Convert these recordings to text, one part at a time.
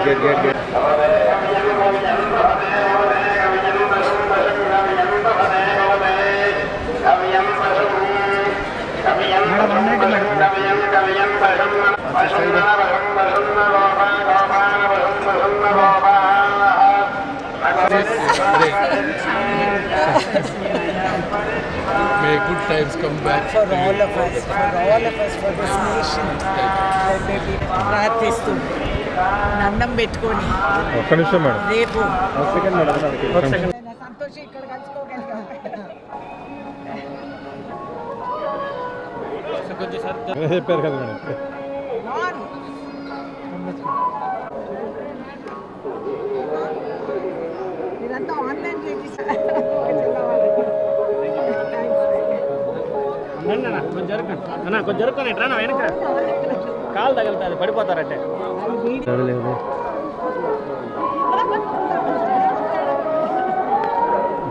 Gate May good times come back for all of us, for this nation. ప్రార్థిస్తూ దండం పెట్టుకొని ఒక్క నిమిషం మేడం రేపు సెకండ్ సంతోషం ఇక్కడ కలుసుకోగలిగాం. చెప్పారు కదా మేడం. మీరంతా ఆన్లైన్ కొంచెం జరుపుకొని ఎట్రా వెనక కాలు తగులుతుంది పడిపోతారంటే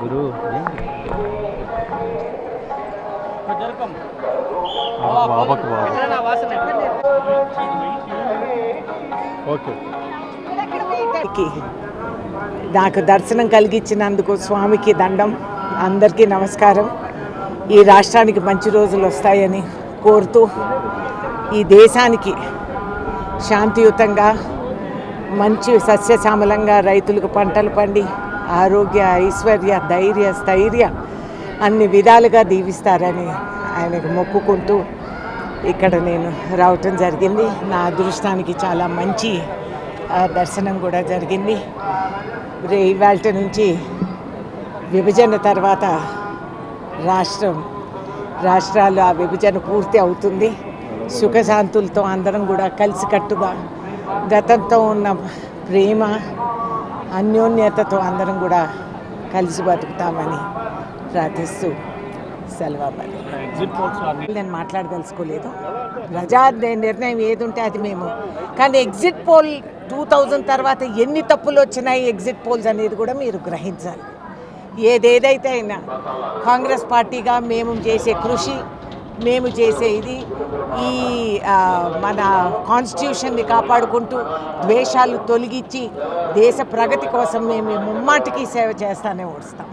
గురు ఓకే నాకు దర్శనం కలిగించినందుకు స్వామికి దండం. అందరికీ నమస్కారం. ఈ రాష్ట్రానికి మంచి రోజులు వస్తాయని కోరుతూ ఈ దేశానికి శాంతియుతంగా మంచి సస్యశ్యామలంగా రైతులకు పంటలు పండి ఆరోగ్య ఐశ్వర్య ధైర్య స్థైర్య అన్ని విధాలుగా దీవిస్తారని ఆయనకు మొక్కుకుంటూ ఇక్కడ నేను రావటం జరిగింది. నా అదృష్టానికి చాలా మంచి దర్శనం కూడా జరిగింది. ఇవాళ నుంచి విభజన తర్వాత రాష్ట్రాలు ఆ విభజన పూర్తి అవుతుంది. సుఖశాంతులతో అందరం కూడా కలిసికట్టుగా గతంతో ఉన్న ప్రేమ అన్యోన్యతతో అందరం కూడా కలిసి బతుకుతామని ప్రార్థిస్తూ సెలవు. నేను మాట్లాడదలుచుకోలేదు. ప్రజా నిర్ణయం ఏది ఉంటే అది మేము. కానీ ఎగ్జిట్ పోల్ 2000 తర్వాత ఎన్ని తప్పులు వచ్చినాయి ఎగ్జిట్ పోల్స్ అనేది కూడా మీరు గ్రహించాలి. ఏదేదైతే అయినా కాంగ్రెస్ పార్టీగా మేము చేసే కృషి, మేము చేసే ఇది ఈ మన కాన్స్టిట్యూషన్ని కాపాడుకుంటూ ద్వేషాలు తొలగించి దేశ ప్రగతి కోసం మేము ముమ్మాటికి సేవ చేస్తానే వస్తాం.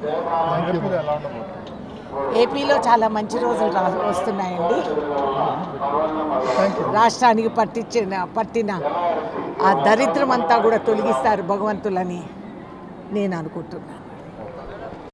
ఏపీలో చాలా మంచి రోజులు వస్తున్నాయండి. రాష్ట్రానికి పట్టిన ఆ దరిద్రం అంతా కూడా తొలగిస్తారు భగవంతులని నేను అనుకుంటున్నాను.